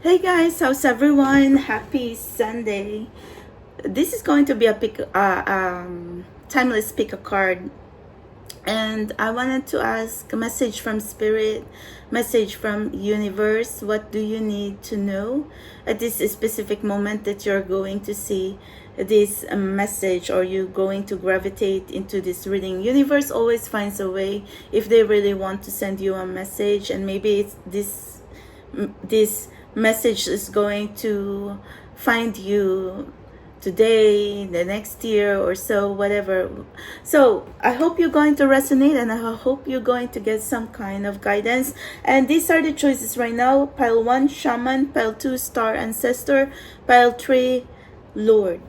Hey guys, how's everyone? Happy Sunday. This is going to be a timeless pick a card, and I wanted to ask a message from Spirit, message from Universe. What do you need to know at this specific moment that you're going to see this message, or you're going to gravitate into this reading? Universe always finds a way if they really want to send you a message, and maybe it's this message is going to find you today, the next year or so, whatever. So I hope you're going to resonate, and I hope you're going to get some kind of guidance. And these are the choices right now: pile 1 Shaman, pile 2 Star, Ancestor, pile 3 Lord.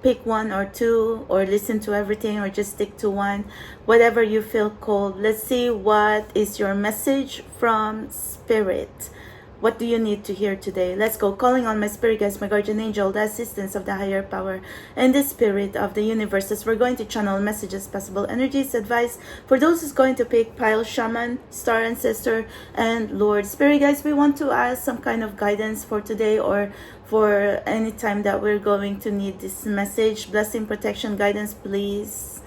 Pick one or two, or listen to everything, or just stick to one, whatever you feel called. Let's see what is your message from Spirit. What do you need to hear today? Let's go. Calling on my spirit guides, my guardian angel, the assistance of the higher power, and the spirit of the universe, as we're going to channel messages, possible energies, advice for those who's going to pick pile Shaman, Star, Ancestor, and Lord. Spirit guides, we want to ask some kind of guidance for today, or for any time that we're going to need this message. Blessing, protection, guidance, please.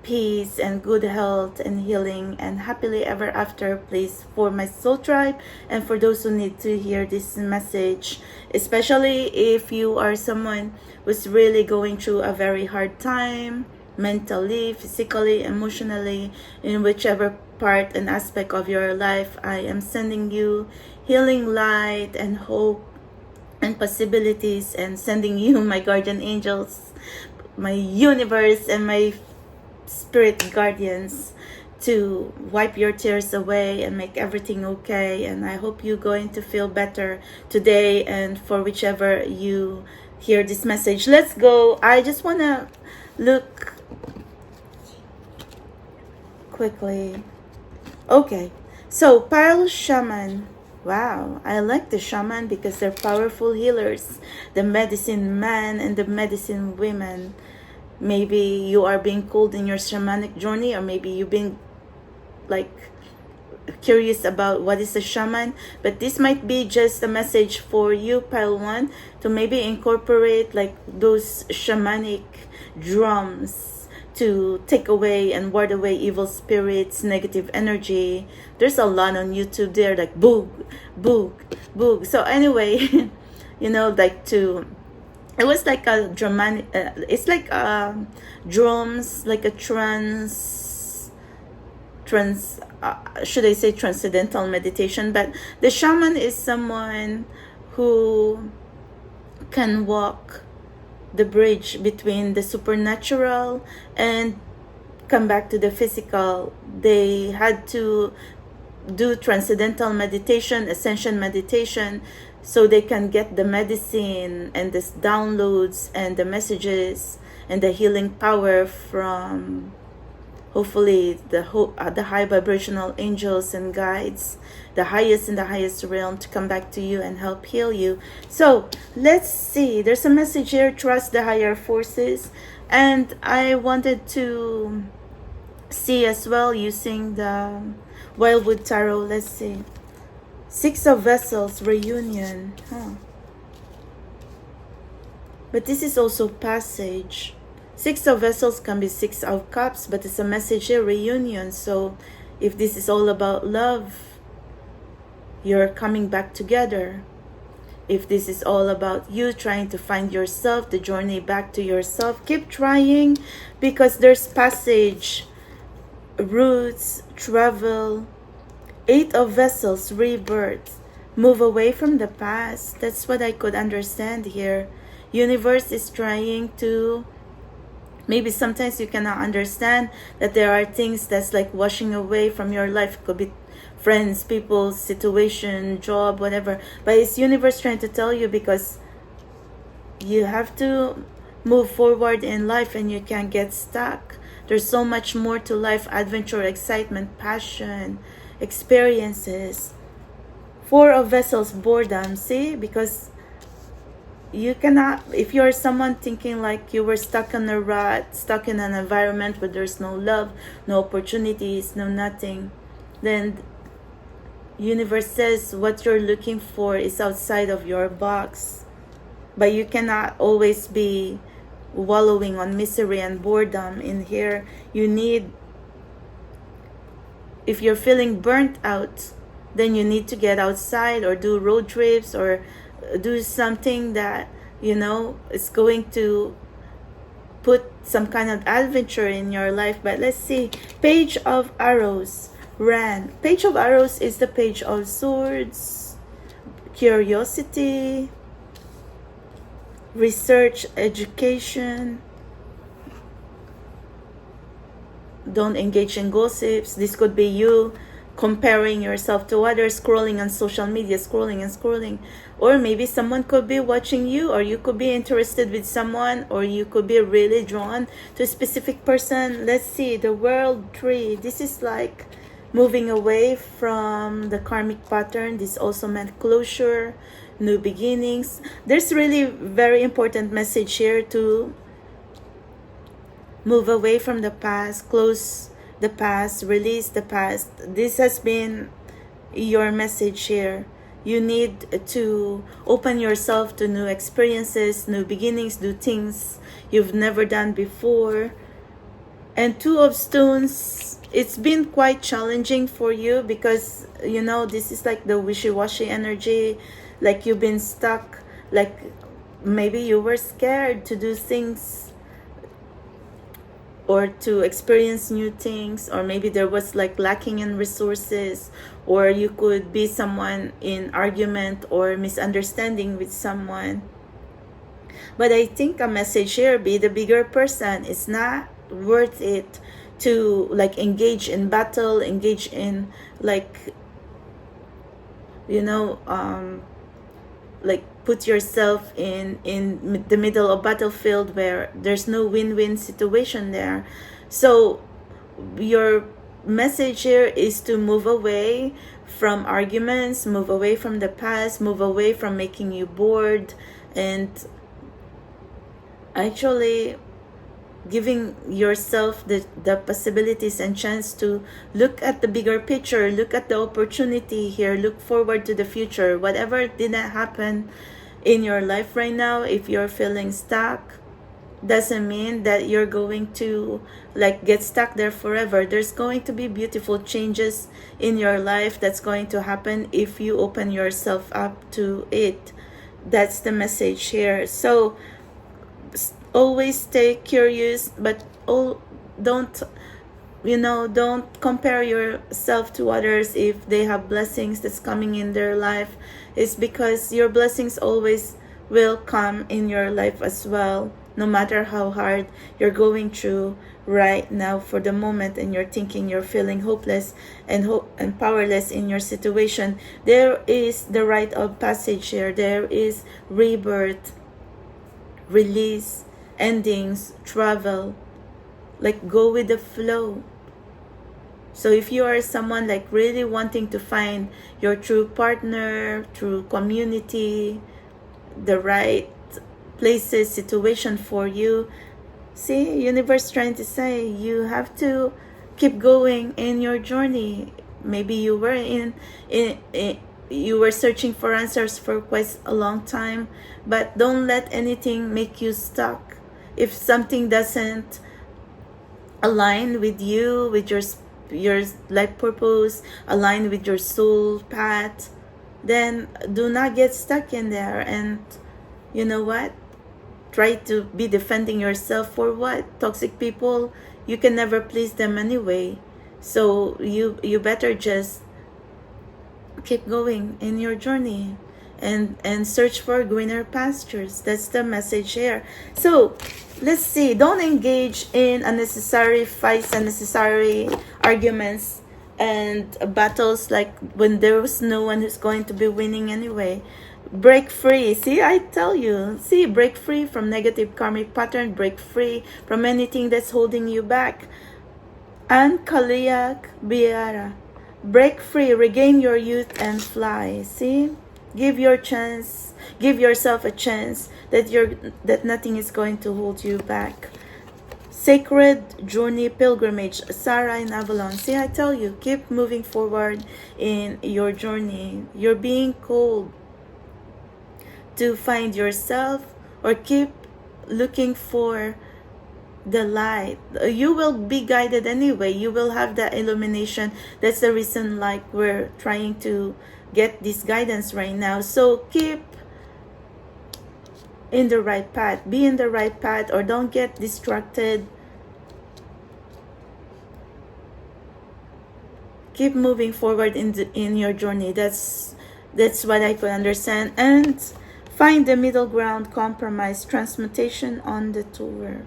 Peace and good health and healing and happily ever after, please, for my soul tribe and for those who need to hear this message, especially if you are someone who's really going through a very hard time, mentally, physically, emotionally, in whichever part and aspect of your life. I am sending you healing light and hope and possibilities, and sending you my guardian angels, my universe, and my spirit guardians to wipe your tears away and make everything okay. And I hope you're going to feel better today, and for whichever you hear this message. Let's go. I just want to look quickly. Okay, so pile Shaman. Wow, I like the Shaman because they're powerful healers, the medicine man and the medicine women. Maybe you are being called in your shamanic journey, or maybe you've been like curious about what is a shaman. But this might be just a message for you, pile 1, to maybe incorporate like those shamanic drums to take away and ward away evil spirits, negative energy. There's a lot on YouTube there, like boog, boog, boog. So anyway, you know, like to... It was like a dramatic, it's like drums, like a should I say transcendental meditation. But the shaman is someone who can walk the bridge between the supernatural and come back to the physical. They had to do transcendental meditation, ascension meditation, so they can get the medicine and the downloads and the messages and the healing power from, hopefully, the high vibrational angels and guides, the highest in the highest realm, to come back to you and help heal you. So let's see. There's a message here: trust the higher forces. And I wanted to see as well using the Wildwood Tarot. Let's see. 6 of Vessels, reunion. But this is also passage. 6 of Vessels can be 6 of Cups, but it's a message here, reunion. So if this is all about love, you're coming back together. If this is all about you trying to find yourself, the journey back to yourself, keep trying, because there's passage, roots, travel. 8 of Vessels, rebirth. Move away from the past. That's what I could understand here. Universe is trying to... Maybe sometimes you cannot understand that there are things that's like washing away from your life. It could be friends, people, situation, job, whatever. But it's universe trying to tell you, because you have to move forward in life and you can't get stuck. There's so much more to life: adventure, excitement, passion, experiences. 4 of Vessels, boredom. See, because you cannot, if you're someone thinking like you were stuck in a rut, stuck in an environment where there's no love, no opportunities, no nothing, then Universe says what you're looking for is outside of your box, but you cannot always be wallowing on misery and boredom in here. You need, if you're feeling burnt out, then you need to get outside or do road trips or do something that, you know, is going to put some kind of adventure in your life. But let's see. Page of Arrows. Ran. Page of Arrows is the Page of Swords. Curiosity. Research, education. Don't engage in gossips. This could be you comparing yourself to others, scrolling on social media, scrolling and scrolling. Or maybe someone could be watching you, or you could be interested with someone, or you could be really drawn to a specific person. Let's see, the World Tree. This is like moving away from the karmic pattern. This also meant closure, new beginnings. There's really very important message here to move away from the past, close the past, release the past. This has been your message here. You need to open yourself to new experiences, new beginnings, do things you've never done before. And Two of Stones, it's been quite challenging for you because, you know, this is like the wishy-washy energy, like you've been stuck, like maybe you were scared to do things or to experience new things, or maybe there was like lacking in resources, or you could be someone in argument or misunderstanding with someone. But I think a message here, be the bigger person. It's not worth it to like engage in battle, engage in like, you know, like put yourself in the middle of battlefield where there's no win-win situation there. So your message here is to move away from arguments, move away from the past, move away from making you bored, and actually giving yourself the possibilities and chance to look at the bigger picture, look at the opportunity here, look forward to the future. Whatever didn't happen in your life right now, if you're feeling stuck, doesn't mean that you're going to like get stuck there forever. There's going to be beautiful changes in your life that's going to happen if you open yourself up to it. That's the message here. So always stay curious, but don't, you know, don't compare yourself to others if they have blessings that's coming in their life. It's because your blessings always will come in your life as well, no matter how hard you're going through right now for the moment, and you're thinking you're feeling hopeless and powerless in your situation. There is the rite of passage here. There is rebirth, release, endings, travel, like go with the flow. So if you are someone like really wanting to find your true partner, true community, the right places, situation for you, see, universe trying to say you have to keep going in your journey. Maybe you were you were searching for answers for quite a long time, but don't let anything make you stuck. If something doesn't align with you, with your life purpose, align with your soul path, then do not get stuck in there. And you know what? Try to be defending yourself for what? Toxic people, you can never please them anyway. So you better just keep going in your journey and search for greener pastures. That's the message here. So let's see, don't engage in unnecessary fights, unnecessary arguments and battles, like when there was no one who's going to be winning anyway. Break free. See, I tell you, see, break free from negative karmic pattern, break free from anything that's holding you back. And Kaliak Biara, break free, regain your youth and fly. See, give yourself a chance that nothing is going to hold you back. Sacred journey pilgrimage, Sarah in Avalon. See, I tell you, keep moving forward in your journey. You're being called to find yourself, or keep looking for the light. You will be guided anyway. You will have that illumination. That's the reason, like, we're trying to get this guidance right now. So keep in the right path. Be in the right path, or don't get distracted. Keep moving forward in your journey. That's what I could understand. And find the middle ground, compromise, transmutation on the tour.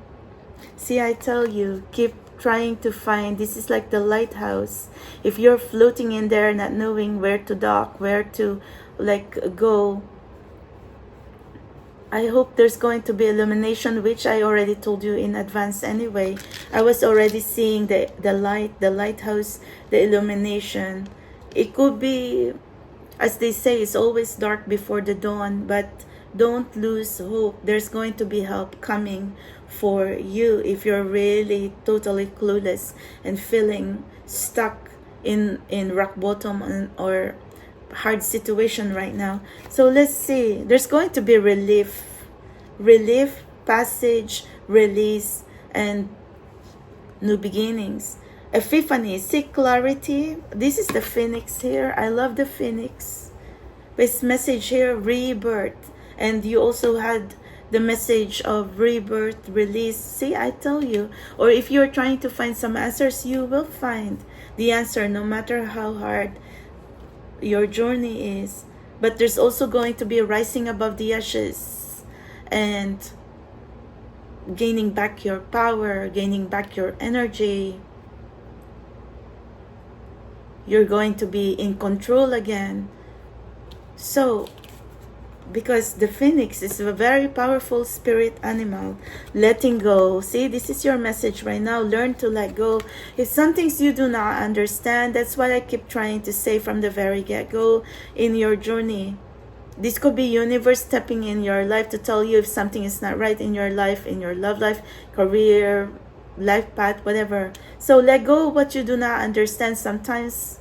See, I tell you, keep trying to find. This is like the lighthouse. If you're floating in there, not knowing where to dock, where to like go, I hope there's going to be illumination, which I already told you in advance anyway. I was already seeing the light, the lighthouse, the illumination. It could be, as they say, it's always dark before the dawn, but don't lose hope. There's going to be help coming for you if you're really totally clueless and feeling stuck in rock bottom or hard situation right now. So let's see, there's going to be relief, passage, release, and new beginnings. Epiphany, seek clarity. This is the phoenix here. I love the phoenix. This message here, rebirth. And you also had the message of rebirth, release. See, I tell you. Or if you're trying to find some answers, you will find the answer, no matter how hard your journey is. But there's also going to be a rising above the ashes and gaining back your power, gaining back your energy. You're going to be in control again. So, because the phoenix is a very powerful spirit animal, letting go. See, this is your message right now. Learn to let go. If some things you do not understand, that's what I keep trying to say from the very get-go in your journey. This could be universe stepping in your life to tell you if something is not right in your life, in your love life, career, life path, whatever. So let go of what you do not understand. Sometimes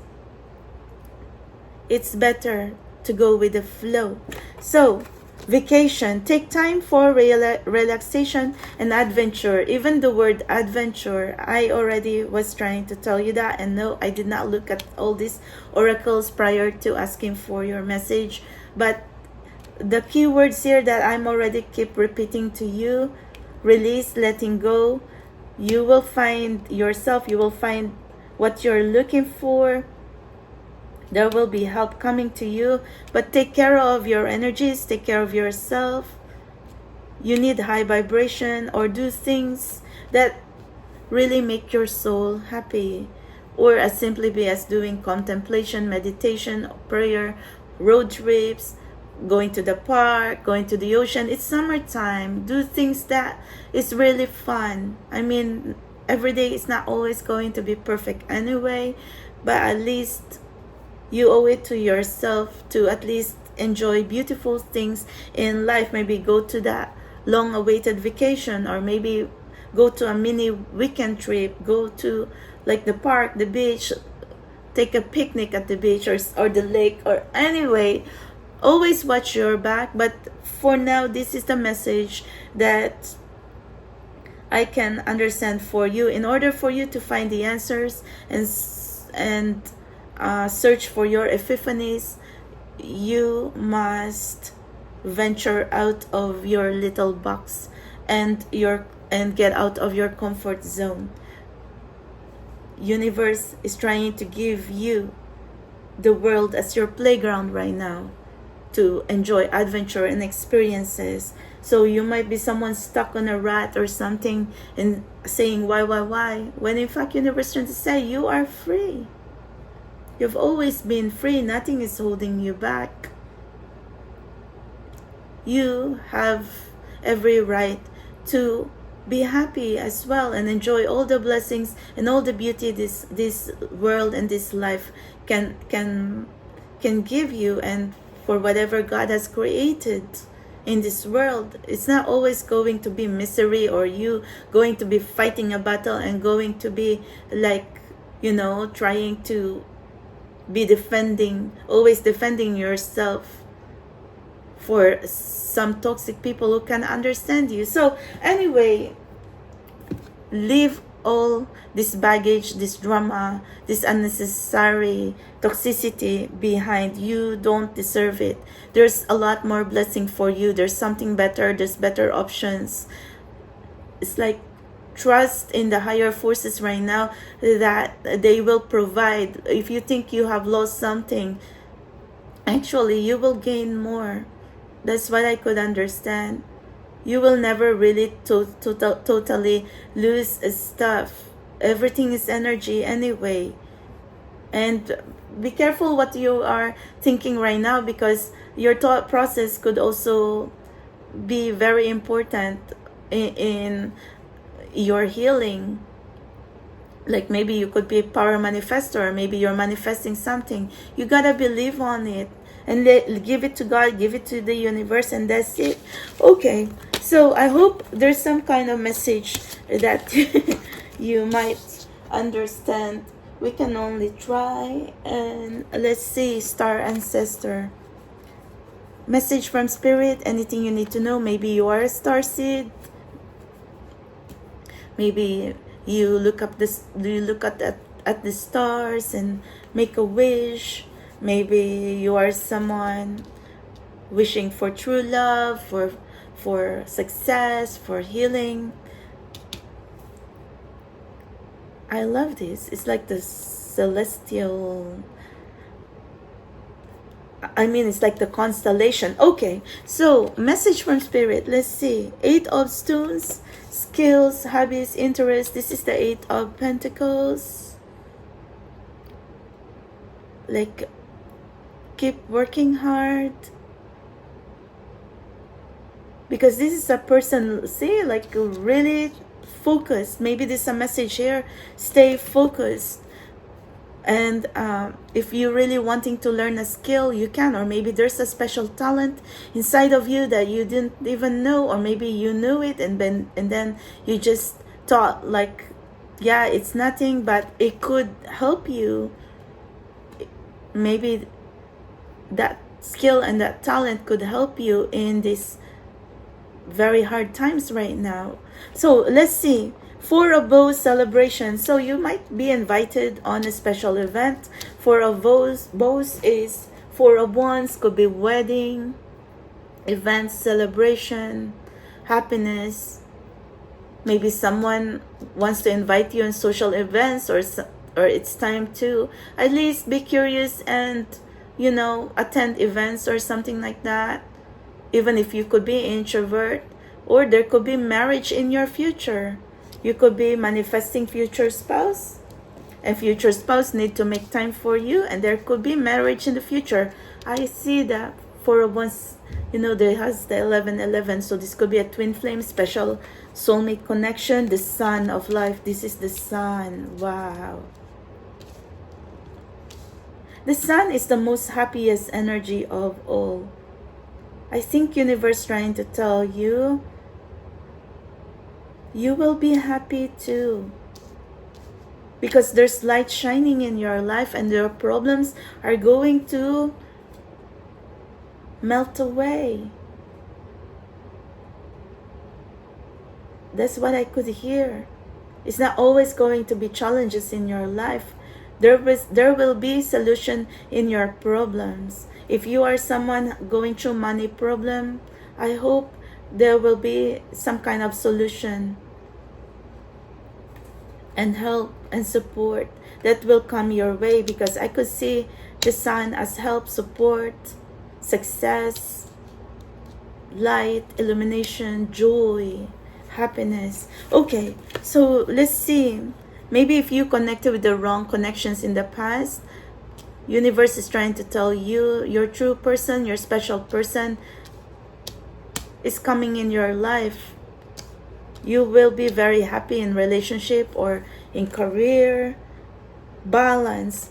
it's better to go with the flow. So, vacation. Take time for relaxation and adventure. Even the word adventure, I already was trying to tell you that. And no, I did not look at all these oracles prior to asking for your message. But the keywords here that I'm already keep repeating to you: release, letting go. You will find yourself. You will find what you're looking for. There will be help coming to you, but take care of your energies, take care of yourself. You need high vibration, or do things that really make your soul happy, or as simply be as doing contemplation, meditation, prayer, road trips, going to the park, going to the ocean. It's summertime. Do things that is really fun. I mean, every day is not always going to be perfect anyway, but at least you owe it to yourself to at least enjoy beautiful things in life. Maybe go to that long-awaited vacation, or maybe go to a mini weekend trip. Go to like the park, the beach, take a picnic at the beach or the lake, or anyway. Always watch your back. But for now, this is the message that I can understand for you. In order for you to find the answers and search for your epiphanies, you must venture out of your little box and get out of your comfort zone. Universe is trying to give you the world as your playground right now to enjoy adventure and experiences. So you might be someone stuck on a rat or something and saying why, when in fact universe is trying to say you are free. You've always been free. Nothing is holding you back. You have every right to be happy as well and enjoy all the blessings and all the beauty this world and this life can give you, and for whatever God has created. in this world. It's not always going to be misery, or you going to be fighting a battle and going to be like, you know, trying to be always defending yourself for some toxic people who can understand you. So anyway, leave all this baggage, this drama, this unnecessary toxicity behind. You don't deserve it. There's a lot more blessing for you. There's something better. There's better options. It's like trust in the higher forces right now that they will provide. If you think you have lost something, actually you will gain more. That's what I could understand. You will never really totally lose stuff. Everything is energy anyway. And be careful what you are thinking right now, because your thought process could also be very important in your healing. Like maybe you could be a power manifestor, or maybe you're manifesting something. You gotta believe on it and give it to God, give it to the universe, and that's it. Okay, so I hope there's some kind of message that you might understand. We can only try. And let's see, Star Ancestor. Message from Spirit, anything you need to know. Maybe you are a star seed. Maybe you look up this, you look at the stars and make a wish. Maybe you are someone wishing for true love, for success, for healing. I love this. It's like the celestial, I mean, it's like the constellation. Okay, so message from Spirit. Let's see. 8 of Stones, skills, hobbies, interests. This is the 8 of Pentacles. Like, keep working hard, because this is a person, see, like really focused. Maybe there's a message here. Stay focused. And if you're really wanting to learn a skill, you can. Or maybe there's a special talent inside of you that you didn't even know, or maybe you knew it and then you just thought like, yeah, it's nothing, but it could help you. Maybe that skill and that talent could help you in these very hard times right now. So let's see. 4 of Bows celebration. So you might be invited on a special event. 4 of Bows is 4 of Wands, could be wedding, events, celebration, happiness. Maybe someone wants to invite you on social events, or it's time to at least be curious and, you know, attend events or something like that. Even if you could be an introvert, or there could be marriage in your future. You could be manifesting future spouse, and future spouse need to make time for you, and there could be marriage in the future. I see that 4 of Wands, you know, there has the 1111, so this could be a twin flame, special soulmate connection, the sun of life. This is the sun. Wow. The sun is the most happiest energy of all. I think universe trying to tell you, you will be happy too, because there's light shining in your life, and your problems are going to melt away. That's what I could hear. It's not always going to be challenges in your life. There will be solution in your problems. If you are someone going through money problem, I hope there will be some kind of solution and help and support that will come your way, because I could see the sun as help, support, success, light, illumination, joy, happiness. Okay, so let's see. Maybe if you connected with the wrong connections in the past, universe is trying to tell you your true person, your special person is coming in your life. You will be very happy in relationship or in career, balance.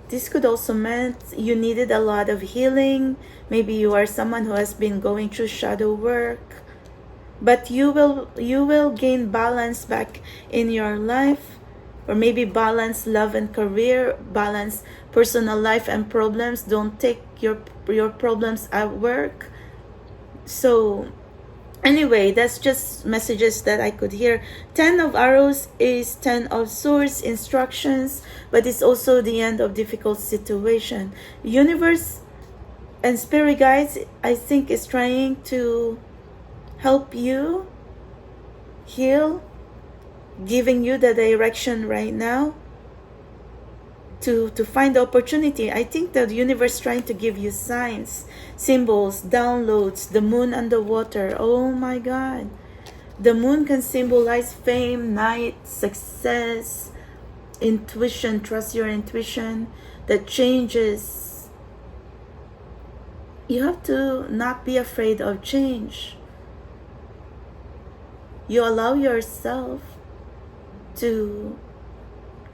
This could also mean you needed a lot of healing. Maybe you are someone who has been going through shadow work. But you will gain balance back in your life. Or maybe balance love and career, balance personal life and problems. Don't take your problems at work. So anyway, that's just messages that I could hear. 10 of arrows is 10 of swords, instructions, but it's also the end of difficult situation. Universe and spirit guides, I think, is trying to help you heal, giving you the direction right now to find the opportunity. I think that the universe is trying to give you signs, symbols, downloads. The moon and the water. Oh my God. The moon can symbolize fame, night, success, intuition. Trust your intuition. That changes. You have to not be afraid of change. You allow yourself to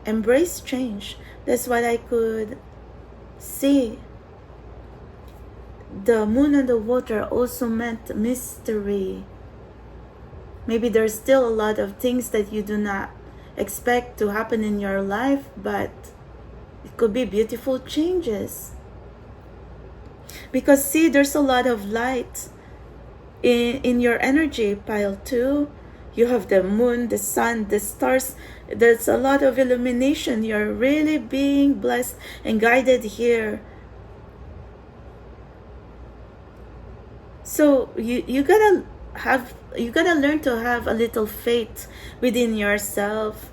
embrace change. That's what I could see. The moon and the water also meant mystery. Maybe there's still a lot of things that you do not expect to happen in your life, but it could be beautiful changes. Because see, there's a lot of light in your energy, pile 2. You have the moon, the sun, the stars. There's a lot of illumination. You're really being blessed and guided here. So you gotta learn to have a little faith within yourself,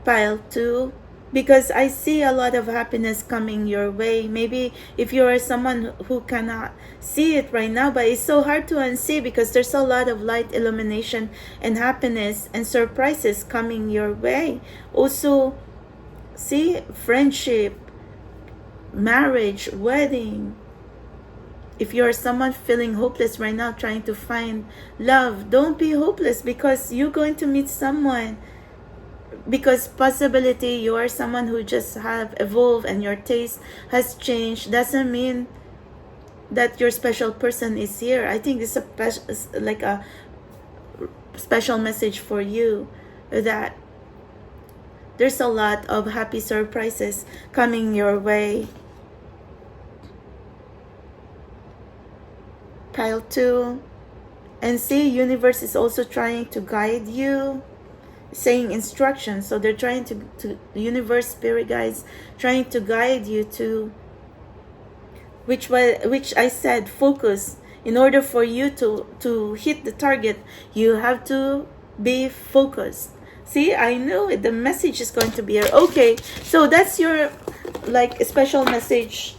pile 2. Because I see a lot of happiness coming your way. Maybe if you are someone who cannot see it right now, but it's so hard to unsee because there's a lot of light, illumination, and happiness and surprises coming your way. Also, see, friendship, marriage, wedding. If you're someone feeling hopeless right now, trying to find love, don't be hopeless because you're going to meet someone. Because possibility you are someone who just have evolved and your taste has changed doesn't mean that your special person is here. I think it's like a special message for you that there's a lot of happy surprises coming your way. Pile 2. And see, universe is also trying to guide you, saying instructions. So they're trying to universe, spirit guides, trying to guide you to which I said focus. In order for you to hit the target, you have to be focused. See, I knew it. The message is going to be here. Okay, so that's your like special message.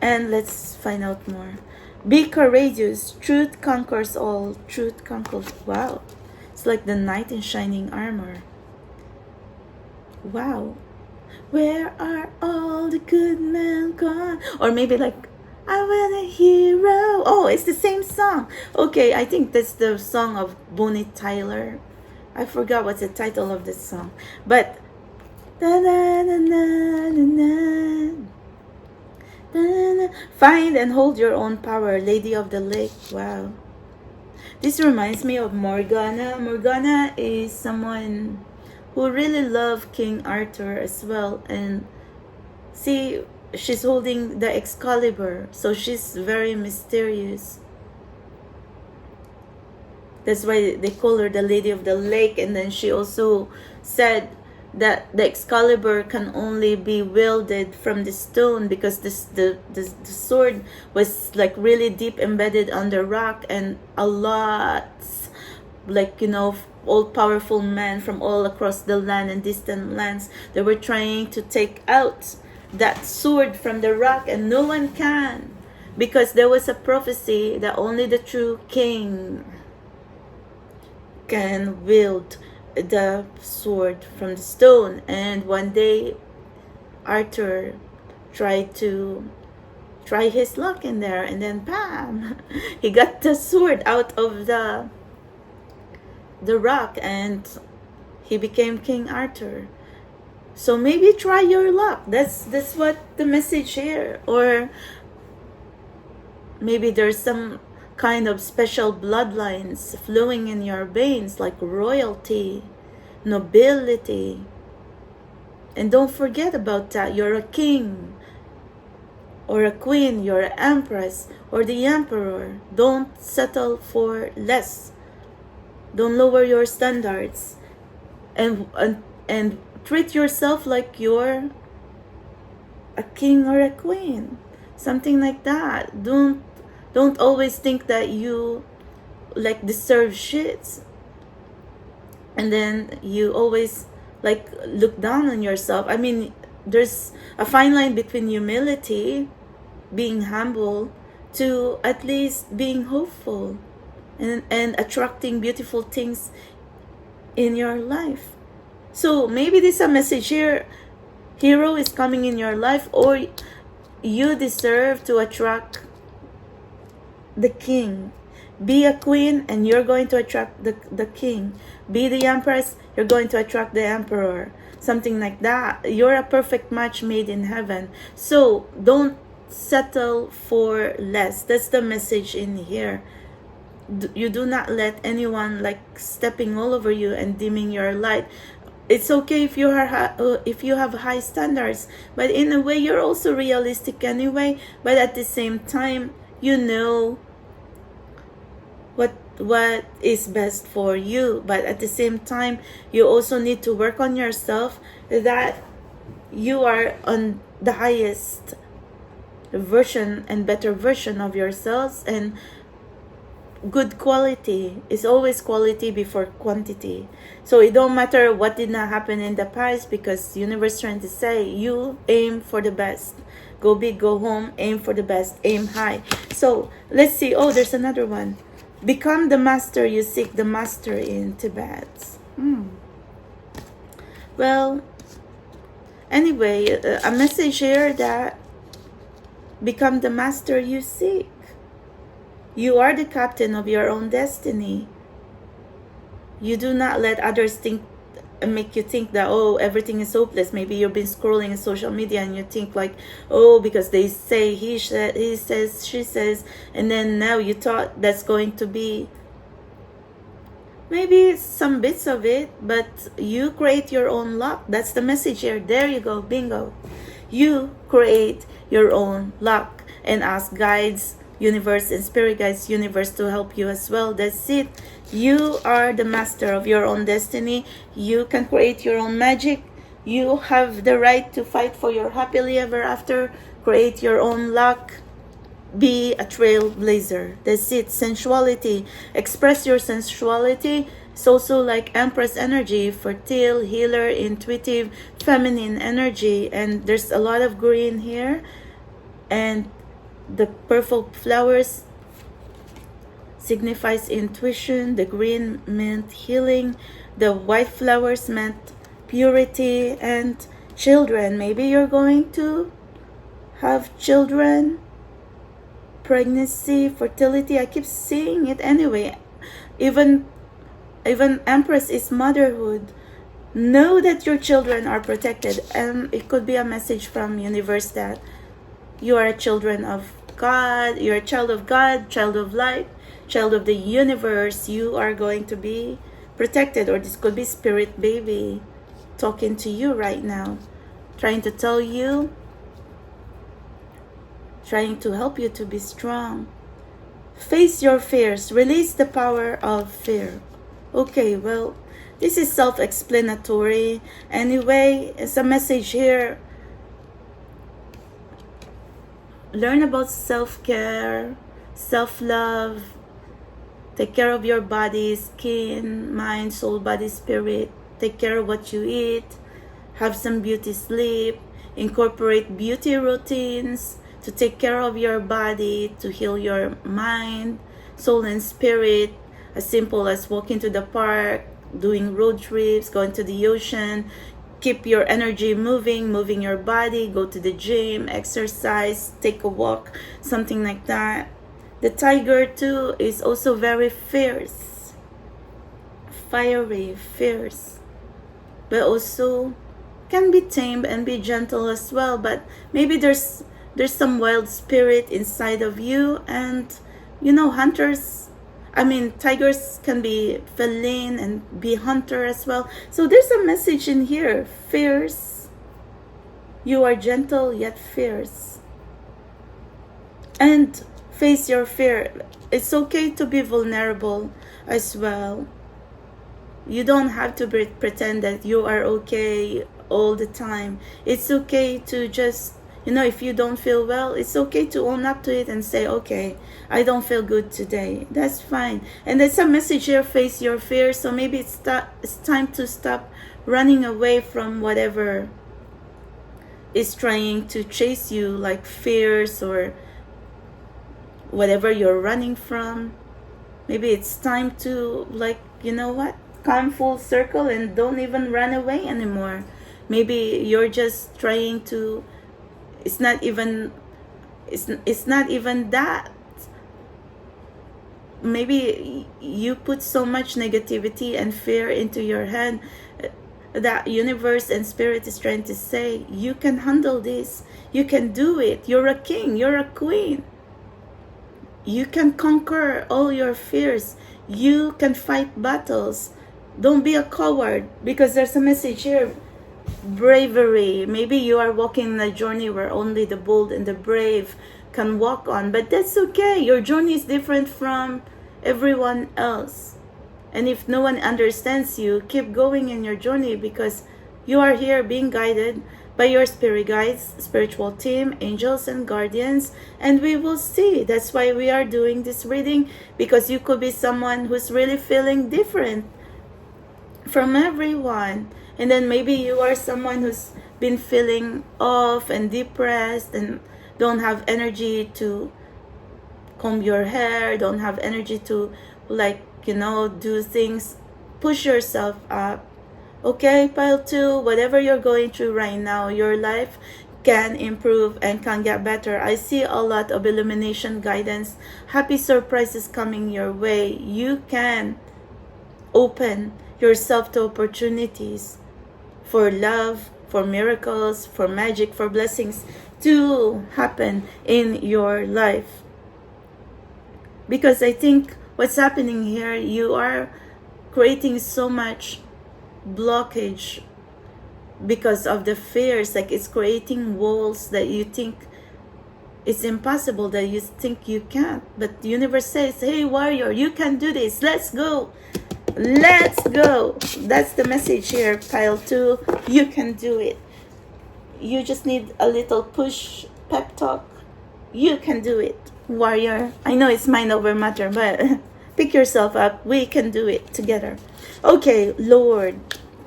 And let's find out more. Be courageous. Truth conquers all. Truth conquers. Wow. It's like the knight in shining armor. Wow. Where are all the good men gone? Or maybe like, I want a hero. Oh, it's the same song. Okay, I think that's the song of Bonnie Tyler. I forgot what's the title of this song. But find and hold your own power, Lady of the Lake. Wow. This reminds me of Morgana. Morgana is someone who really loved King Arthur as well. And see, she's holding the Excalibur. So she's very mysterious. That's why they call her the Lady of the Lake. And then she also said that the Excalibur can only be wielded from the stone because the sword was like really deep embedded under rock, and a lot, like, you know, all powerful men from all across the land and distant lands, they were trying to take out that sword from the rock, and no one can, because there was a prophecy that only the true king can wield the sword from the stone. And one day Arthur tried his luck in there, and then bam, he got the sword out of the rock, and he became King Arthur. So maybe try your luck. That's what the message here. Or maybe there's some kind of special bloodlines flowing in your veins, like royalty, nobility. And don't forget about that. You're a king or a queen, you're an empress or the emperor. Don't settle for less. Don't lower your standards. And treat yourself like you're a king or a queen. Something like that. Don't always think that you like deserve shits. And then you always like look down on yourself. I mean, there's a fine line between humility, being humble, to at least being hopeful and attracting beautiful things in your life. So maybe this is a message here. Hero is coming in your life, or you deserve to attract the king. Be a queen and you're going to attract the king. Be the empress, you're going to attract the emperor. Something like that. You're a perfect match made in heaven. So don't settle for less. That's the message in here. You do not let anyone like stepping all over you and dimming your light. It's okay if you have high standards, but in a way you're also realistic anyway. But at the same time, you know what is best for you. But at the same time, you also need to work on yourself, that you are on the highest version and better version of yourselves. And good quality is always quality before quantity. So it don't matter what did not happen in the past, because universe trying to say you aim for the best. Go big, go home, aim for the best, aim high. So let's see. Oh, there's another one. Become the master you seek, the master in Tibet. Well, anyway, a message here that become the master you seek. You are the captain of your own destiny. You do not let others think and make you think that, oh, everything is hopeless. Maybe you've been scrolling in social media and you think like, oh, because they say he says, she says, and then now you thought that's going to be maybe some bits of it, but you create your own luck. That's the message here. There you go, bingo. You create your own luck, and ask guides, universe, and spirit guides, universe, to help you as well. That's it. You are the master of your own destiny. You can create your own magic. You have the right to fight for your happily ever after. Create your own luck. Be a trailblazer. That's it. Sensuality. Express your sensuality. It's also like Empress energy, fertile, healer, intuitive, feminine energy. And there's a lot of green here. And the purple flowers signifies intuition. The green meant healing. The white flowers meant purity and children. Maybe you're going to have children, pregnancy, fertility. I keep seeing it anyway. Even Empress is motherhood. Know that your children are protected. And it could be a message from universe that you are a children of God. You're a child of God, child of light, child of the universe. You are going to be protected. Or this could be spirit baby talking to you right now, trying to tell you, trying to help you to be strong. Face your fears. Release the power of fear. Okay, well, this is self-explanatory. Anyway, it's a message here. Learn about self-care, self-love. Take care of your body, skin, mind, soul, body, spirit. Take care of what you eat. Have some beauty sleep. Incorporate beauty routines to take care of your body, to heal your mind, soul, and spirit. As simple as walking to the park, doing road trips, going to the ocean. Keep your energy moving your body. Go to the gym, exercise, take a walk, something like that. The tiger too is also very fierce, fiery, fierce, but also can be tamed and be gentle as well, but maybe there's some wild spirit inside of you. And you know, tigers can be feline and be hunter as well. So there's a message in here: fierce. You are gentle yet fierce. And face your fear. It's okay to be vulnerable as well. You don't have to pretend that you are okay all the time. It's okay to just, you know, if you don't feel well, it's okay to own up to it and say, okay, I don't feel good today. That's fine. And there's a message here: face your fear. So maybe it's time to stop running away from whatever is trying to chase you, like fears or whatever you're running from. Maybe it's time to, like, you know what, come full circle and don't even run away anymore. Maybe you're just trying to, it's not even that. Maybe you put so much negativity and fear into your head that universe and spirit is trying to say, you can handle this, you can do it, you're a king, you're a queen, you can conquer all your fears, you can fight battles. Don't be a coward, because there's a message here: bravery. Maybe you are walking in a journey where only the bold and the brave can walk on, but that's okay. Your journey is different from everyone else, and if no one understands you, keep going in your journey, because you are here being guided by your spirit guides, spiritual team, angels and guardians, and we will see. That's why we are doing this reading, because you could be someone who's really feeling different from everyone. And then maybe you are someone who's been feeling off and depressed and don't have energy to comb your hair, don't have energy to, like, you know, do things, push yourself up. Okay, pile 2, whatever you're going through right now, your life can improve and can get better. I see a lot of illumination, guidance, happy surprises coming your way. You can open yourself to opportunities for love, for miracles, for magic, for blessings to happen in your life. Because I think what's happening here, you are creating so much blockage because of the fears. Like, it's creating walls that you think it's impossible, that you think you can't. But the universe says, hey warrior, you can do this, let's go, let's go. That's the message here, pile 2. You can do it. You just need a little push, pep talk. You can do it, warrior. I know it's mind over matter, but pick yourself up. We can do it together. Okay, Lord.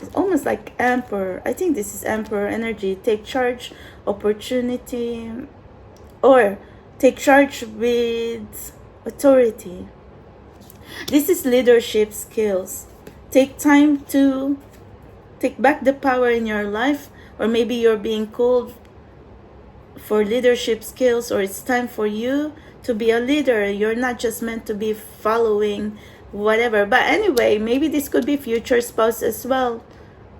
It's almost like Emperor. I think this is Emperor energy. Take charge, opportunity, or take charge with authority. This is leadership skills. Take time to take back the power in your life, or maybe you're being called for leadership skills, or it's time for you to be a leader. You're not just meant to be following whatever. But anyway, maybe this could be future spouse as well,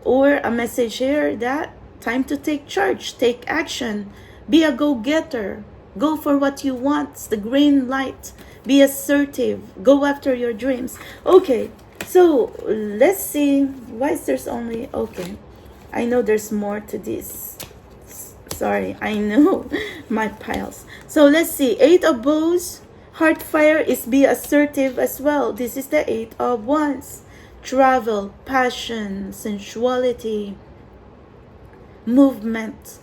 or a message here that time to take charge, take action, be a go-getter, go for what you want. It's the green light. Be assertive, go after your dreams. Okay, so let's see. Why is there's only, okay, I know there's more to this. Sorry, I know my piles. So let's see. 8 of Bows, heart fire is be assertive as well. This is the 8 of Wands. Travel, passion, sensuality, movement.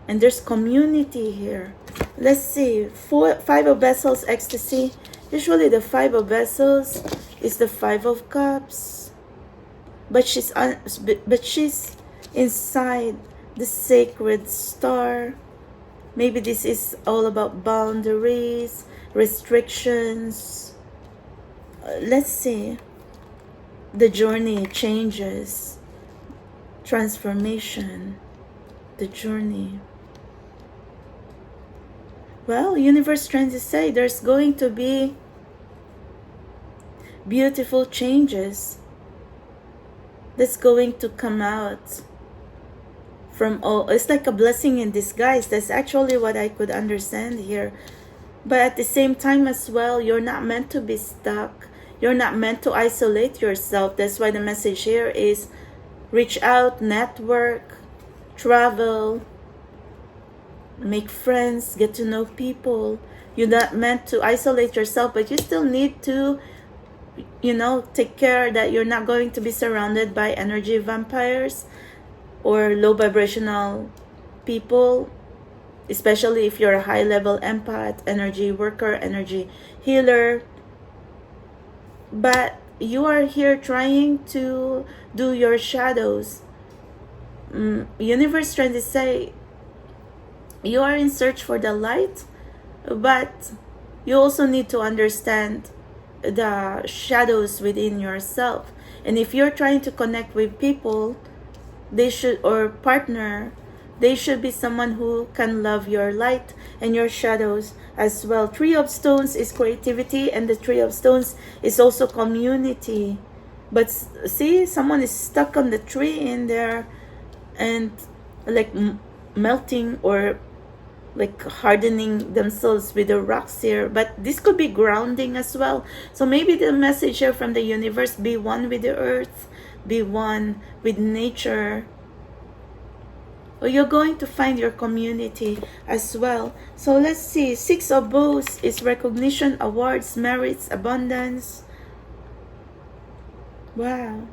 And there's community here. Let's see. 5 of Vessels, ecstasy. Usually the 5 of Vessels is the 5 of Cups. But she's inside the sacred star. Maybe this is all about boundaries, restrictions. Let's see. The journey changes. Transformation. The journey. Well, universe trying to say there's going to be beautiful changes that's going to come out from all. It's like a blessing in disguise. That's actually what I could understand here. But at the same time as well, you're not meant to be stuck. You're not meant to isolate yourself. That's why the message here is reach out, network, travel, make friends, get to know people. You're not meant to isolate yourself, but you still need to, you know, take care that you're not going to be surrounded by energy vampires or low vibrational people, especially if you're a high level empath, energy worker, energy healer. But you are here trying to do your shadows. Universe trying to say you are in search for the light, but you also need to understand the shadows within yourself. And if you're trying to connect with people, they should, or partner, they should be someone who can love your light and your shadows as well. Three of Stones is creativity, and the Three of Stones is also community. But see, someone is stuck on the tree in there and like melting or like hardening themselves with the rocks here. But this could be grounding as well. So maybe the message here from the universe, be one with the earth, be one with nature. Or you're going to find your community as well. So let's see. Six of Bows is recognition, awards, merits, abundance. Wow.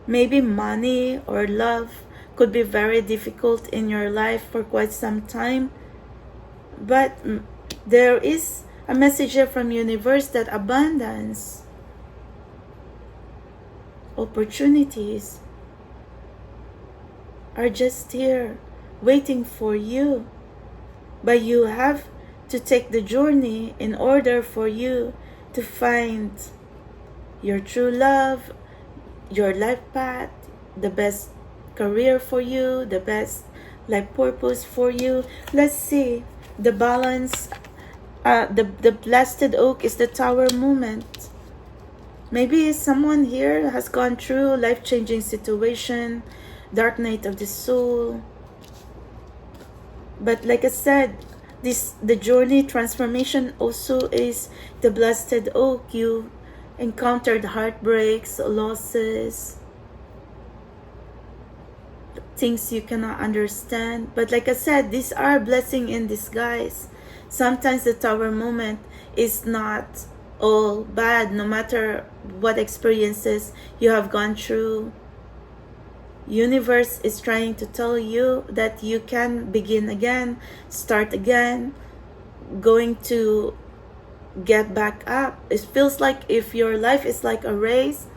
Maybe money or love could be very difficult in your life for quite some time. But there is a message here from universe that abundance, opportunities are just here waiting for you. But you have to take the journey in order for you to find your true love, your life path, the best career for you, the best life purpose for you. Let's see. The balance, the blasted oak is the Tower movement. Maybe someone here has gone through life-changing situation, Dark Night of the Soul. But like I said, the journey transformation also is the blasted oak. You encountered heartbreaks, losses, things you cannot understand. But like I said, these are blessing in disguise. Sometimes the Tower moment is not all bad, no matter what experiences you have gone through. Universe is trying to tell you that you can begin again, start again, going to get back up. It feels like if your life is like a race,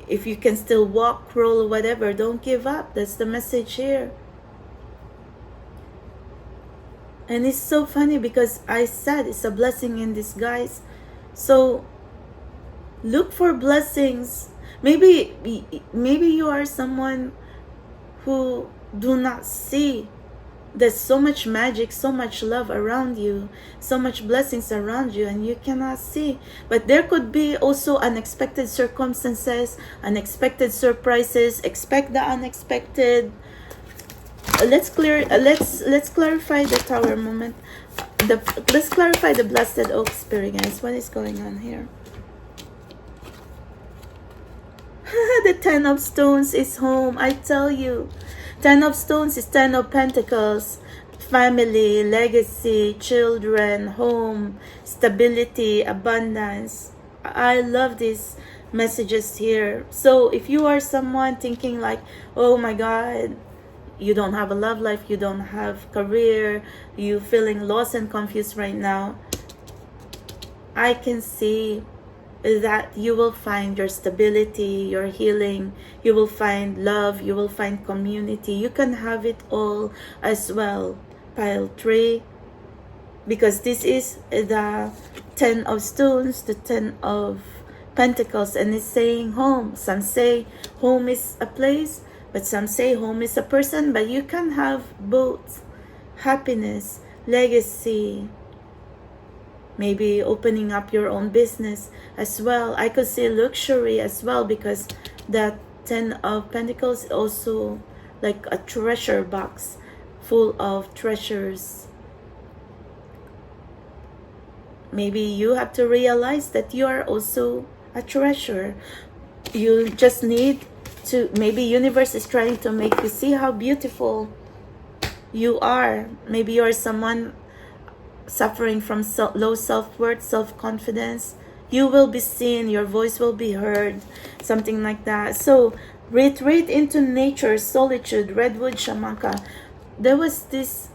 if you can still walk, crawl, whatever, don't give up. That's the message here. And it's so funny because I said it's a blessing in disguise. So look for blessings. Maybe you are someone who do not see there's so much magic, so much love around you, so much blessings around you, and you cannot see. But there could be also unexpected circumstances, unexpected surprises. Expect the unexpected. Let's clarify the Tower moment. Let's clarify the blasted oak spirit, guys. What is going on here? The Ten of Stones is home. I tell you, Ten of Stones is Ten of Pentacles, family, legacy, children, home, stability, abundance. I love these messages here. So if you are someone thinking like, oh my God, you don't have a love life, you don't have career, you feeling lost and confused right now, I can see that you will find your stability, your healing, you will find love, you will find community. You can have it all as well, pile 3, because this is the Ten of Stones, the Ten of Pentacles, and it's saying home. Some say home is a place, but some say home is a person. But you can have both. Happiness, legacy, maybe opening up your own business as well. I could say luxury as well, because that Ten of Pentacles also like a treasure box full of treasures. Maybe you have to realize that you are also a treasure. You just need to, maybe universe is trying to make you see how beautiful you are. Maybe you are someone suffering from low self-worth, self-confidence. You will be seen, your voice will be heard, something like that. So retreat into nature, solitude, redwood, shamanka. There was this,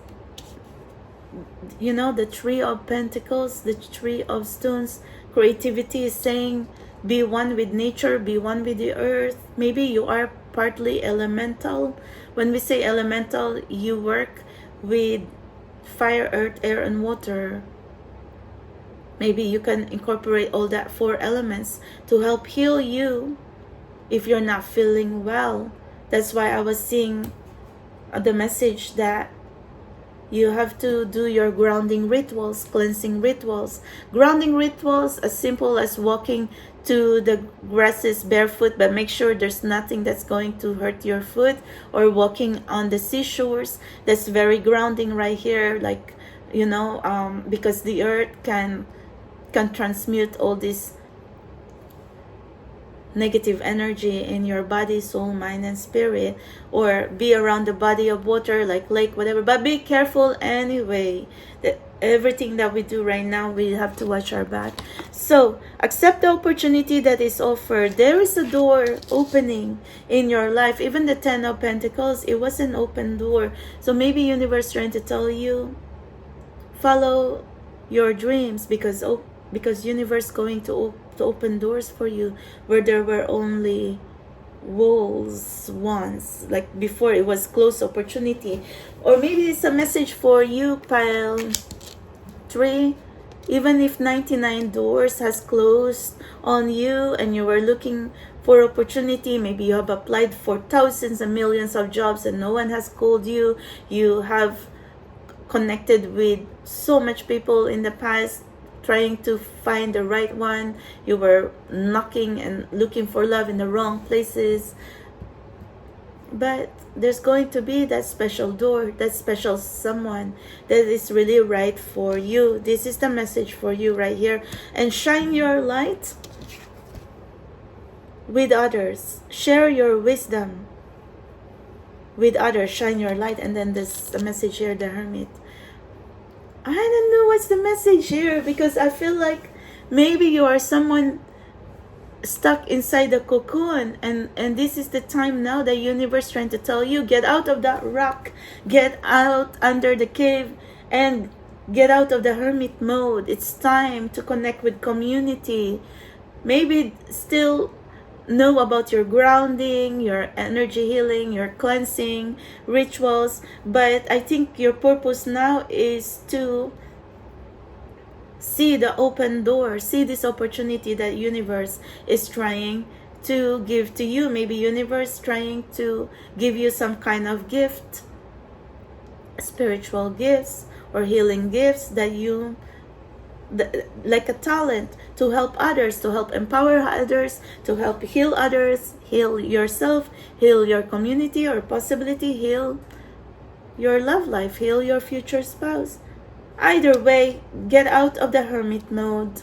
you know, the Three of Pentacles, the Three of Stones. Creativity is saying, be one with nature, be one with the earth. Maybe you are partly elemental. When we say elemental, you work with fire, earth, air, and water. Maybe you can incorporate all that 4 elements to help heal you if you're not feeling well. That's why I was seeing the message that you have to do your grounding rituals, cleansing rituals. Grounding rituals as simple as walking to the grasses barefoot, but make sure there's nothing that's going to hurt your foot, or walking on the seashores. That's very grounding right here, like, you know, because the earth can transmute all this negative energy in your body, soul, mind, and spirit. Or be around the body of water like lake, whatever, but be careful anyway. That everything that we do right now, we have to watch our back. So accept the opportunity that is offered. There is a door opening in your life. Even the 10 of Pentacles, it was an open door. So maybe universe trying to tell you, follow your dreams, because universe going to open doors for you where there were only walls once. Like before, it was closed opportunity. Or maybe it's a message for you, pile 3. Even if 99 doors has closed on you and you were looking for opportunity, maybe you have applied for thousands and millions of jobs and no one has called you. You have connected with so much people in the past trying to find the right one. You were knocking and looking for love in the wrong places. But there's going to be that special door, that special someone that is really right for you. This is the message for you right here. And shine your light with others. Share your wisdom with others. Shine your light. And then there's a message here, the Hermit. I don't know what's the message here, because I feel like maybe you are someone stuck inside the cocoon, and this is the time now the universe trying to tell you, get out of that rock, get out under the cave, and get out of the hermit mode. It's time to connect with community. Maybe still know about your grounding, your energy healing, your cleansing rituals, but I think your purpose now is to see the open door, see this opportunity that universe is trying to give to you. Maybe universe trying to give you some kind of gift, spiritual gifts or healing gifts that you, like a talent to help others, to help empower others, to help heal others, heal yourself, heal your community, or possibility heal your love life, heal your future spouse. Either way, get out of the hermit mode.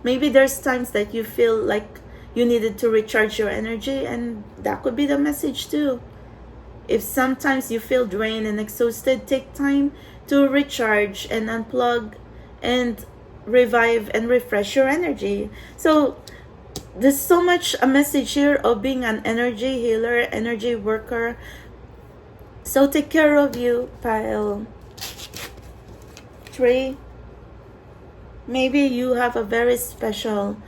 Maybe there's times that you feel like you needed to recharge your energy, and that could be the message too. If sometimes you feel drained and exhausted, take time to recharge and unplug and revive and refresh your energy. So there's so much a message here of being an energy healer, energy worker. So take care of you, pile 3. Maybe you have a very special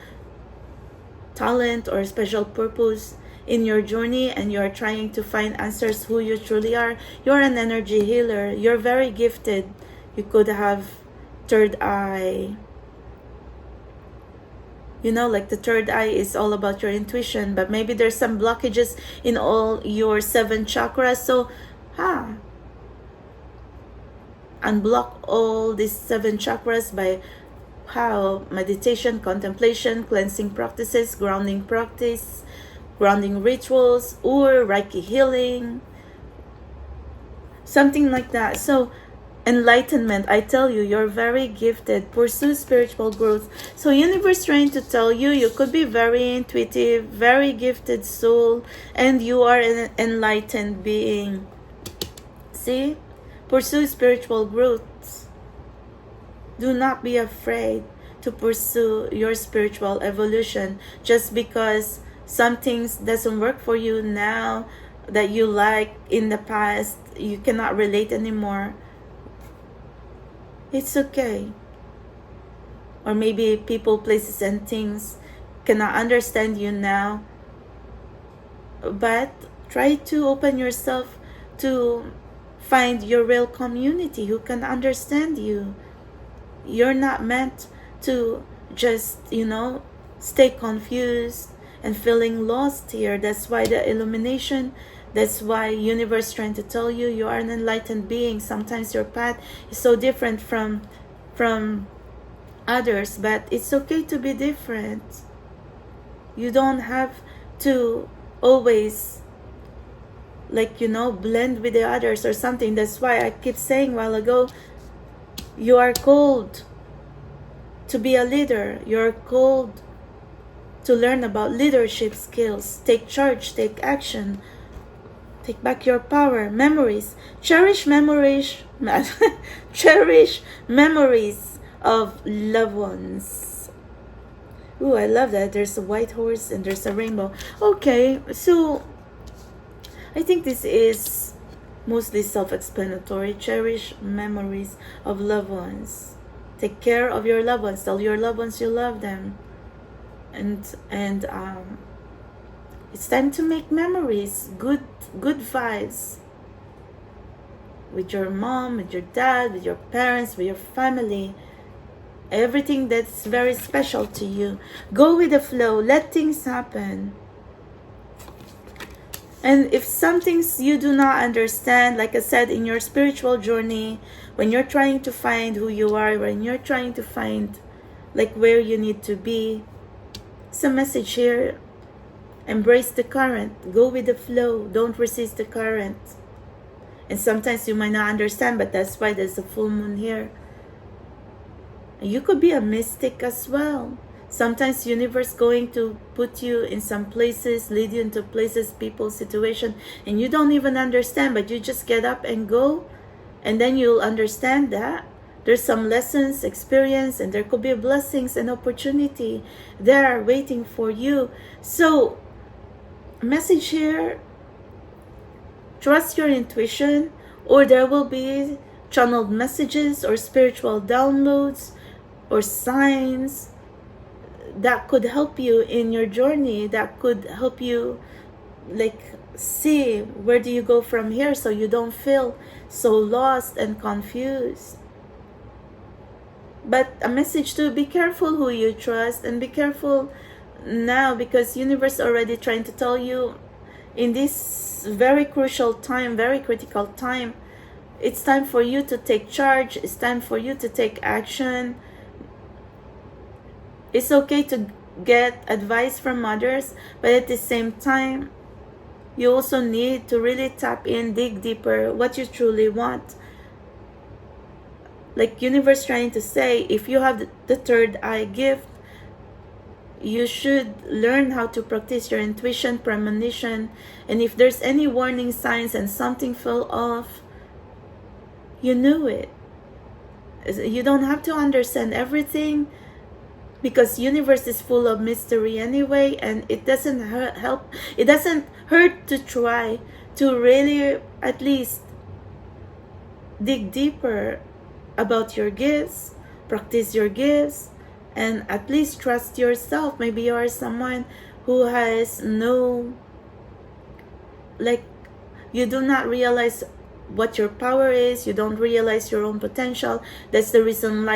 talent or special purpose in your journey, and you're trying to find answers who you truly are. You're an energy healer. You're very gifted. You could have third eye. You know, like the third eye is all about your intuition, but maybe there's some blockages in all your 7 chakras. So unblock all these 7 chakras by meditation, contemplation, cleansing practices, grounding practice, grounding rituals, or Reiki healing, something like that. So enlightenment, I tell you, you're very gifted. Pursue spiritual growth. So universe trying to tell you, you could be very intuitive, very gifted soul, and you are an enlightened being. See, pursue spiritual growth. Do not be afraid to pursue your spiritual evolution just because some things doesn't work for you now that you like in the past, you cannot relate anymore. It's okay. Or maybe people, places, and things cannot understand you now. But try to open yourself to find your real community who can understand you. You're not meant to just, stay confused and feeling lost here. That's why the illumination, that's why universe trying to tell you, you are an enlightened being. Sometimes your path is so different from others, but it's okay to be different. You don't have to always blend with the others or something. That's why I keep saying a while ago, you are called to be a leader. You're called to learn about leadership skills. Take charge, take action, take back your power. Memories, cherish memories cherish memories of loved ones. Ooh, I love that. There's a white horse and there's a rainbow. Okay, so I think this is mostly self-explanatory. Cherish memories of loved ones. Take care of your loved ones. Tell your loved ones you love them. And it's time to make memories, good vibes with your mom, with your dad, with your parents, with your family. Everything that's very special to you. Go with the flow. Let things happen. And if some things you do not understand, like I said, in your spiritual journey, when you're trying to find who you are, when you're trying to find where you need to be, it's a message here. Embrace the current. Go with the flow. Don't resist the current. And sometimes you might not understand, but that's why there's a full moon here. You could be a mystic as well. Sometimes universe going to put you in some places, lead you into places, people, situation, and you don't even understand, but you just get up and go, and then you'll understand that there's some lessons, experience, and there could be blessings and opportunity there waiting for you. So, message here, trust your intuition, or there will be channeled messages or spiritual downloads or signs that could help you in your journey, that could help you see where do you go from here, so you don't feel so lost and confused. But a message to be careful who you trust, and be careful now, because universe already trying to tell you in this very crucial time, very critical time, it's time for you to take charge. It's time for you to take action. It's okay to get advice from others, but at the same time, you also need to really tap in, dig deeper, what you truly want. Like universe trying to say, if you have the third eye gift, you should learn how to practice your intuition, premonition, and if there's any warning signs and something fell off, you knew it. You don't have to understand everything, because universe is full of mystery anyway, and it doesn't it doesn't hurt to try to really at least dig deeper about your gifts, practice your gifts, and at least trust yourself. Maybe you are someone who has you do not realize what your power is, you don't realize your own potential. That's the reason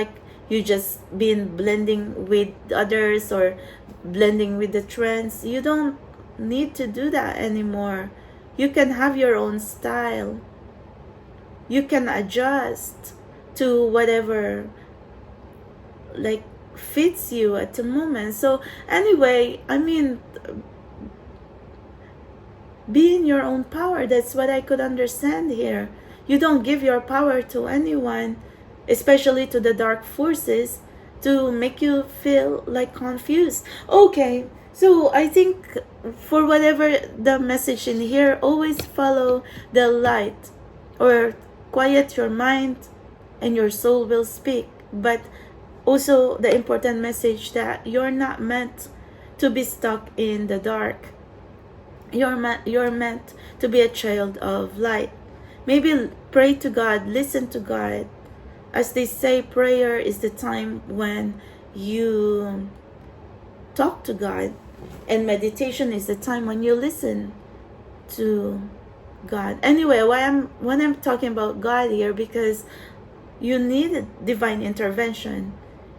you just been blending with others or blending with the trends. You don't need to do that anymore. You can have your own style. You can adjust to whatever fits you at the moment. So anyway, I mean, be in your own power. That's what I could understand here. You don't give your power to anyone, especially to the dark forces, to make you feel like confused. Okay, so I think for whatever the message in here, always follow the light, or quiet your mind and your soul will speak. But also the important message that you're not meant to be stuck in the dark. You're meant to be a child of light. Maybe pray to God, listen to God. As they say, prayer is the time when you talk to God, and meditation is the time when you listen to God. Anyway, when I'm talking about God here, because you need divine intervention,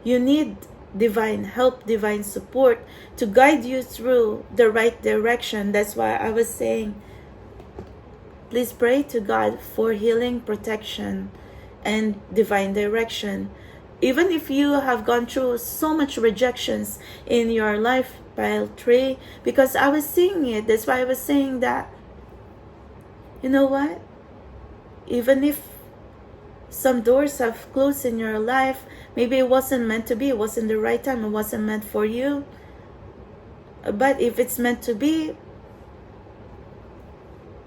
you need divine help, divine support to guide you through the right direction. That's why I was saying, please pray to God for healing, protection, and divine direction. Even if you have gone through so much rejections in your life, pile 3, because I was seeing it. That's why I was saying that, you know what? Even if some doors have closed in your life, maybe it wasn't meant to be, it wasn't the right time, it wasn't meant for you. But if it's meant to be,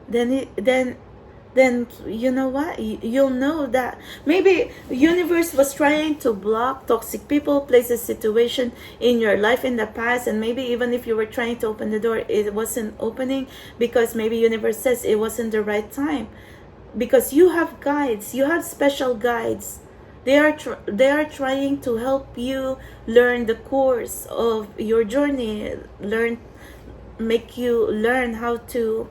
then you know what, you'll know that maybe the universe was trying to block toxic people, places, situation in your life in the past, and maybe even if you were trying to open the door, it wasn't opening because maybe universe says it wasn't the right time. Because you have guides, you have special guides. They are trying to help you learn the course of your journey, make you learn how to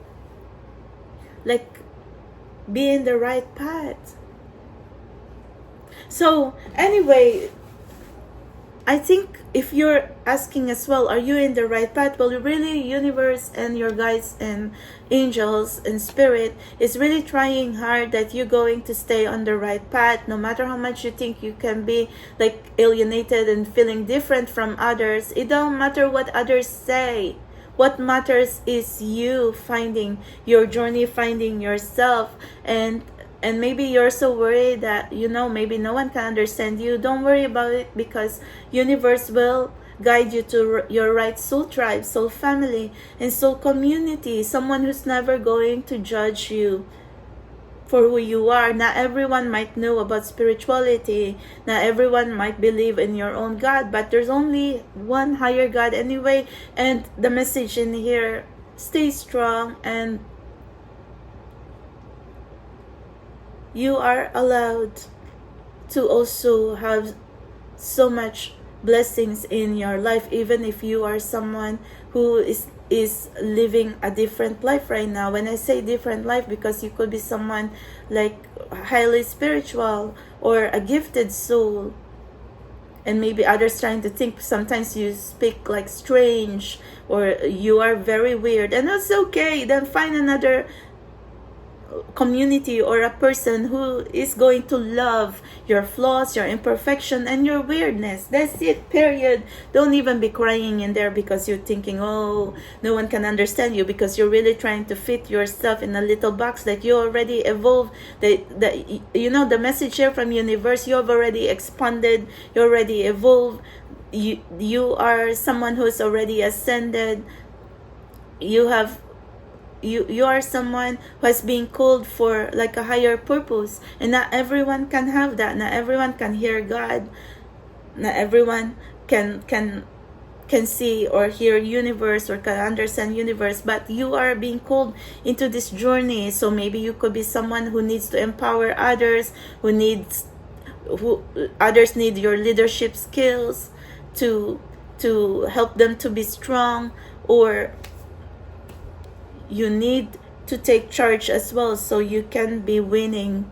be in the right path. So anyway, I think if you're asking as well, are you in the right path? Well, really, universe and your guides and angels and spirit is really trying hard that you're going to stay on the right path, no matter how much you think you can be alienated and feeling different from others. It don't matter what others say. What matters is you finding your journey, finding yourself. And maybe you're so worried that, maybe no one can understand you. Don't worry about it, because universe will guide you to your right soul tribe, soul family, and soul community. Someone who's never going to judge you for who you are. Not everyone might know about spirituality. Not everyone might believe in your own God, but there's only one higher God anyway. And the message in here, stay strong, and you are allowed to also have so much blessings in your life, even if you are someone who is living a different life right now. When I say different life, because you could be someone highly spiritual or a gifted soul, and maybe others trying to think sometimes you speak strange, or you are very weird, and that's okay. Then find another community or a person who is going to love your flaws, your imperfection, and your weirdness. That's it, period. Don't even be crying in there because you're thinking, oh, no one can understand you, because you're really trying to fit yourself in a little box that you already evolved. The message here from universe, you have already expanded, you already evolved. You are someone who's already ascended. You are someone who has been called for a higher purpose, and not everyone can have that. Not everyone can hear God. Not everyone can see or hear universe or can understand universe, but you are being called into this journey. So maybe you could be someone who needs to empower others, who others need your leadership skills to help them to be strong, or you need to take charge as well, so you can be winning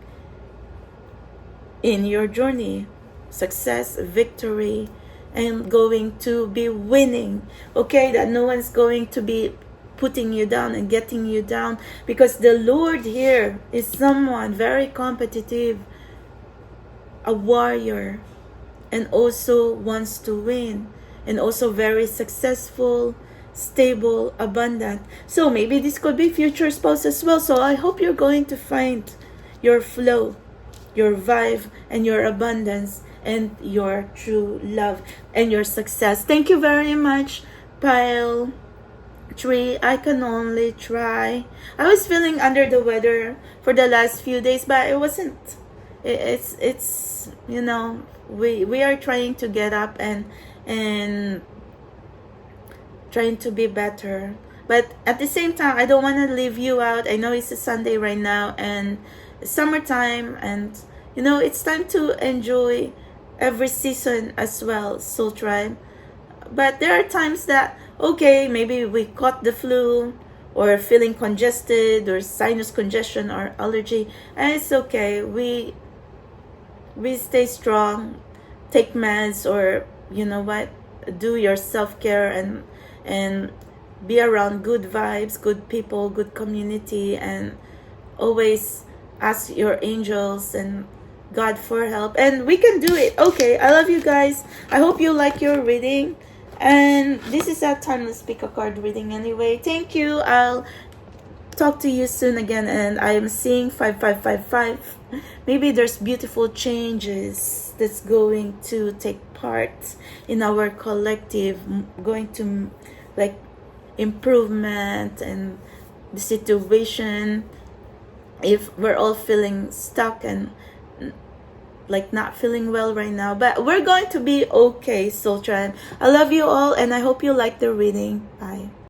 in your journey, success, victory, and going to be winning. Okay, that no one's going to be putting you down and getting you down, because the Lord here is someone very competitive, a warrior, and also wants to win, and also very successful, stable, abundant. So maybe this could be future spouse as well. So I hope you're going to find your flow, your vibe, and your abundance, and your true love, and your success. Thank you very much, Pile 3. I can only try. I was feeling under the weather for the last few days, but it wasn't. It's you know, we are trying to get up and trying to be better. But at the same time, I don't want to leave you out. I know it's a Sunday right now and summertime, and you know, it's time to enjoy every season as well, Soul Tribe. But there are times that, okay, maybe we caught the flu or feeling congested or sinus congestion or allergy, and it's okay. We stay strong, take meds, or you know what, do your self-care and be around good vibes, good people, good community, and always ask your angels and God for help, and we can do it. Okay, I love you guys. I hope you like your reading, and this is our timeless pick a card reading anyway. Thank you. I'll talk to you soon again, and I am seeing 5555. Maybe there's beautiful changes that's going to take part in our collective, going to like improvement and the situation, if we're all feeling stuck and like not feeling well right now, but we're going to be okay, Soul Tribe. I love you all, and I hope you like the reading. Bye.